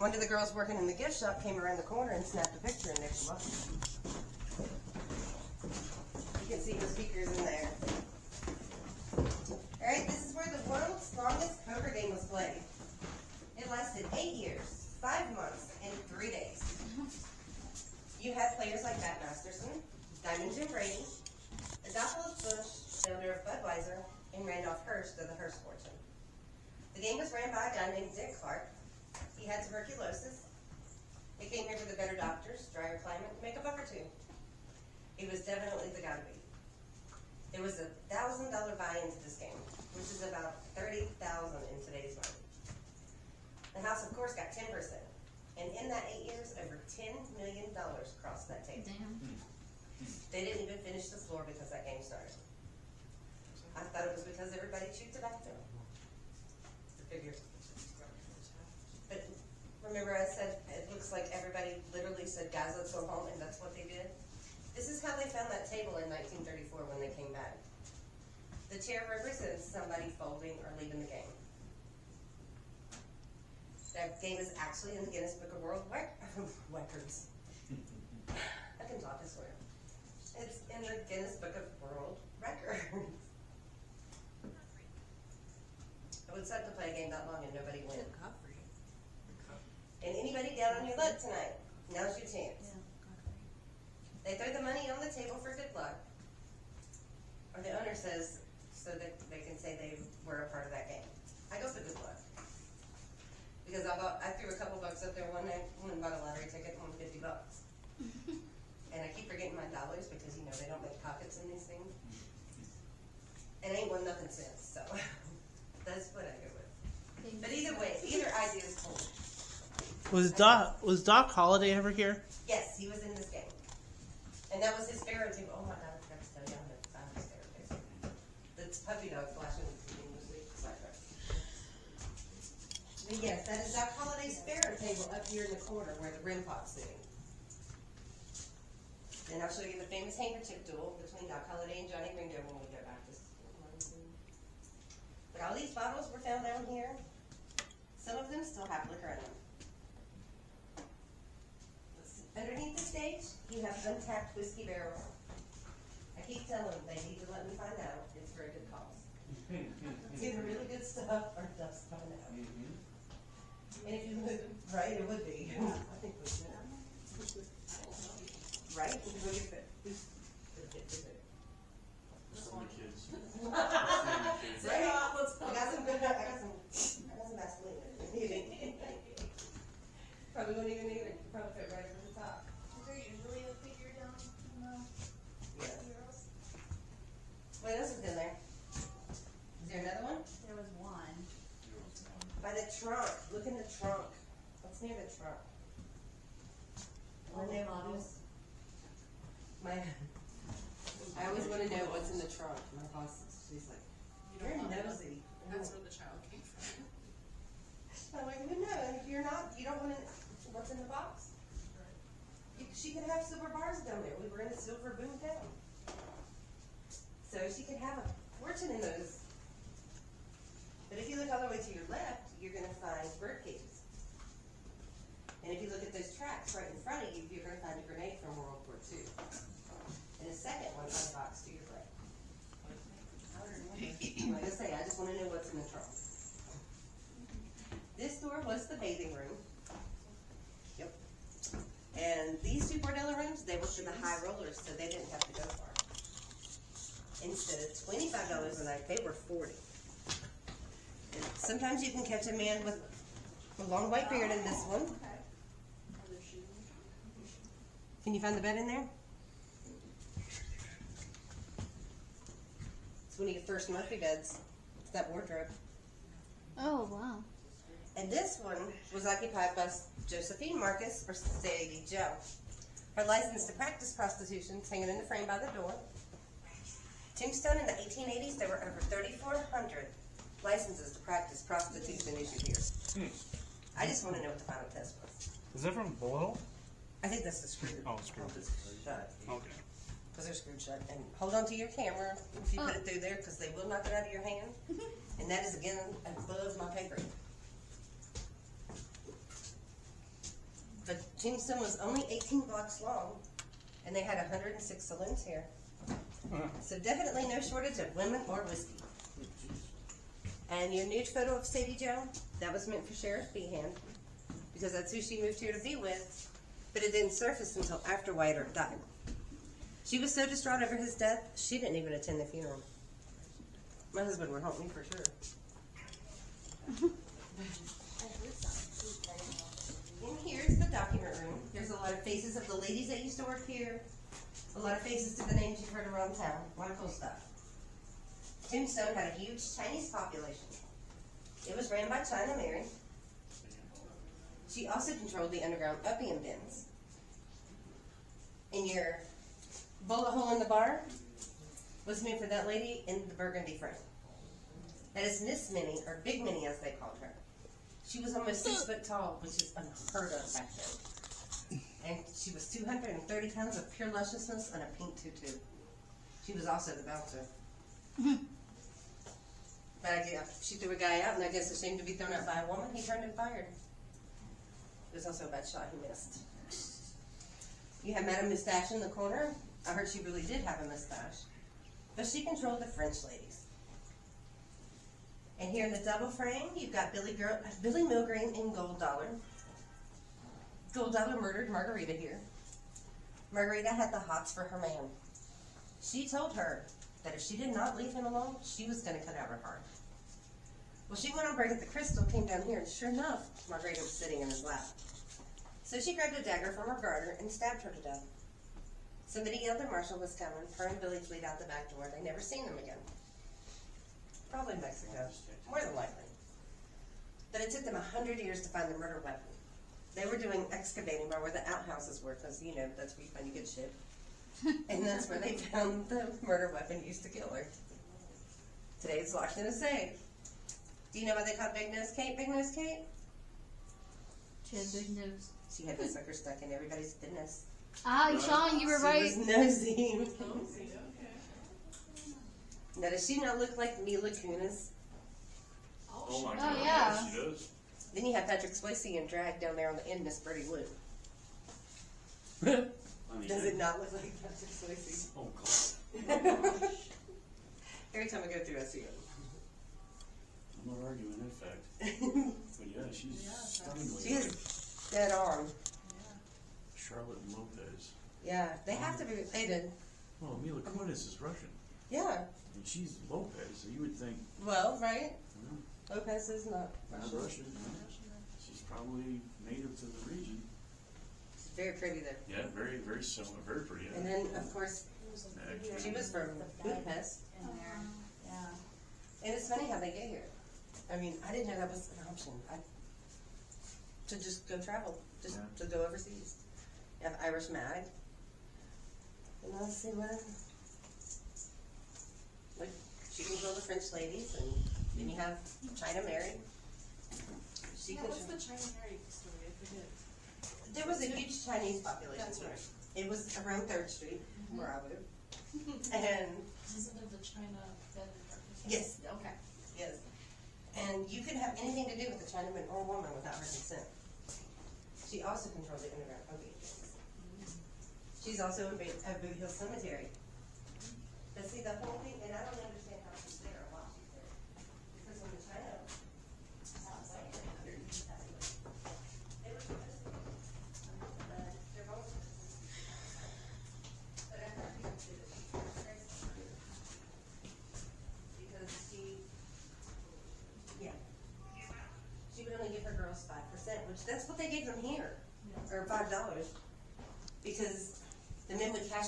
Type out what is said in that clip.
One of the girls working in the gift shop came around the corner and snapped a picture and there she was. You can see the speakers in there. Alright, this is where the world's longest poker game was played. It lasted 8 years, 5 months, and 3 days. You had players like Matt Masterson, Diamond Jim Brady, Adolphus Bush, the owner of Budweiser, and Randolph Hearst of the Hearst fortune. The game was ran by a guy named Dick Clark. He had tuberculosis. He came here for the better doctors, drier climate, to make a buck or two. He was definitely the guy to beat. There was $1,000 buy-in to this game, which is about $30,000 in today's money. The house, of course, got 10%. And in that 8 years, over $10 million crossed that table. Damn. They didn't even finish the floor because that game started. I thought it was because everybody chewed tobacco. The figure. But remember I said, it looks like everybody literally said, guys, let's go home, and that's what they did? This is how they found that table in 1934 when they came back. The chair represents somebody folding or leaving the game. That game is actually in the Guinness Book of World Records. I can talk, I swear. It's in the Guinness Book of World Records. It would suck to play a game that long and nobody wins. And anybody down on your luck tonight, now's your chance. They throw the money on the table for good luck. Or the owner says, so that they can say they were a part of that game. I go for good luck. Because I threw a couple bucks up there one night, and bought a lottery ticket and won $50. And I keep forgetting my dollars because, you know, they don't make pockets in these things. And I ain't won nothing since, so that's what I go with. But either way, either idea is cool. Was Doc Holliday ever here? Yes, he was in this game. And that was his Pharaoh too. Oh my God, I forgot to tell you, I'm going to find his Pharaoh too. The puppy dog flashing continuously. But yes, that is Doc Holliday's Pharaoh table up here in the corner where the rim pot's sitting. And I'll show you the famous handkerchief duel between Doc Holliday and Johnny Ringo when we go back to school. But all these bottles were found down here. Some of them still have liquor in them. Underneath the stage, you have untapped whiskey barrels. I keep telling them they need to let me find out. It's for a good cause. It's either really good stuff or just find out. And if you look, right, it would be. I think we should. Right? Look at that. Right? I got some Vaseline in it. Probably wouldn't even need it. Probably fit right over the top. Is there usually a figure down in the euros? What else is in there? Is there another one? There was one. By the trunk. Look in the trunk. What's near the trunk? All the bottles. I always want to know what's in the trunk. My boss, she's like, you're nosy. That's where the child came from. I'm like, no, if you're not, you don't want to, what's in the box? She could have silver bars down there. We were in a silver boom town. So she could have a fortune in those. But if you look all the way to your left, you're going to find bird cages. And if you look at those tracks right in front of you, you're going to find a grenade from World War II. And a second one on the box to your right. Like I say, I just want to know what's in the trunk. This door was the bathing room. Yep. And these two bordello rooms, they were for the high rollers, so they didn't have to go far. Instead of $25 a night, they were $40. And sometimes you can catch a man with a long white beard in this one. Can you find the bed in there? It's one of your first Murphy beds. It's that wardrobe. Oh, wow. And this one was occupied by Josephine Marcus, or Sadie Joe. Her license to practice prostitution is hanging in the frame by the door. Tombstone in the 1880s, there were over 3,400 licenses to practice prostitution issued here. I just want to know what the final test was. Is that from below? I think that's the screw. Oh, screw. Hold this shut. Okay. Because they're screwed shut. And hold on to your camera if you put it through there, because they will knock it out of your hand. And that is, again, above my pay grade. Tombstone was only 18 blocks long, and they had 106 saloons here. So definitely no shortage of women or whiskey. And your nude photo of Sadie Joe, that was meant for Sheriff Behan, because that's who she moved here to be with, but it didn't surface until after Wyatt Earp died. She was so distraught over his death, she didn't even attend the funeral. My husband would haunt me for sure. In here is the document room. There's a lot of faces of the ladies that used to work here. A lot of faces to the names you've heard around town. A lot of cool stuff. Tombstone had a huge Chinese population. It was ran by China Mary. She also controlled the underground opium dens. And your bullet hole in the bar was meant for that lady in the burgundy frame. That is Miss Minnie, or Big Minnie as they called her. She was almost 6 foot tall, which is unheard of back then. And she was 230 pounds of pure lusciousness and a pink tutu. She was also the bouncer. But she threw a guy out, and I guess ashamed to be thrown out by a woman, he turned and fired. It was also a bad shot he missed. You have Madame Moustache in the corner. I heard she really did have a mustache. But she controlled the French ladies. And here in the double frame, you've got Billy Milgreen and Gold Dollar. Gold Dollar murdered Margarita here. Margarita had the hots for her man. She told her that if she did not leave him alone, she was going to cut out her heart. Well, she went on break at the Crystal, came down here, and sure enough, Margarita was sitting in his lap. So she grabbed a dagger from her garter and stabbed her to death. Somebody yelled that Marshall was coming. Her and Billy fled out the back door. They never seen them again. Probably Mexico, more than likely. But it took them 100 years to find the murder weapon. They were doing excavating by where the outhouses were, because, you know, that's where you find you good shit. And that's where they found the murder weapon used to kill her. Today it's locked in a safe. Do you know why they called Big Nose Kate Big Nose Kate? She had big nose. She had the sucker stuck in everybody's business. Ah, Sean, you were right. She was nosy. Nosy, okay. Now, does she not look like Mila Kunis? Oh my Oh, God, yeah. yes, she does. Then you have Patrick Swayze and drag down there on the end, Miss Birdie Wood. I mean, Does it not look like Patrick Swayze? Oh God. Every time I go through, I see I'm not arguing that fact. it. But yeah, she's Yeah, stunningly She like is dead on. Charlotte and Lopez. Yeah, they have to be related. Well, Mila Kunis is Russian. Yeah. And she's Lopez, so you would think, Well, right? yeah, Lopez is not not Russian. Russian. Yeah. She's probably native to the region. Very pretty though. Yeah, very, very similar, very pretty. And Yeah. then, of course, she was from Budapest. In there, yeah. And it's funny how they get here. I mean, I didn't know that was an option. To just go travel, just Yeah. to go overseas. You have Irish Mag. And let's see what. Like, she controlled the French ladies, and then you have China Mary. She Yeah, what's the controlled. China Mary story? I forget. There was a huge Chinese population That's here. right. It was around 3rd Street, where I live. And Isn't it the China bed and breakfast? Yes. Okay. yes, and you could have anything to do with a Chinaman or woman without her consent. She also controlled the underground opium dens. She's also in Boot Hill Cemetery. But see, the whole thing, and I don't understand how she's there or why she's there. Because when the China was like 100 years past away, they were supposed to be, their bones were but after I did it, she disgraced them. Because she would only give her girls 5%, which that's what they gave them here, or $5, because the men would cash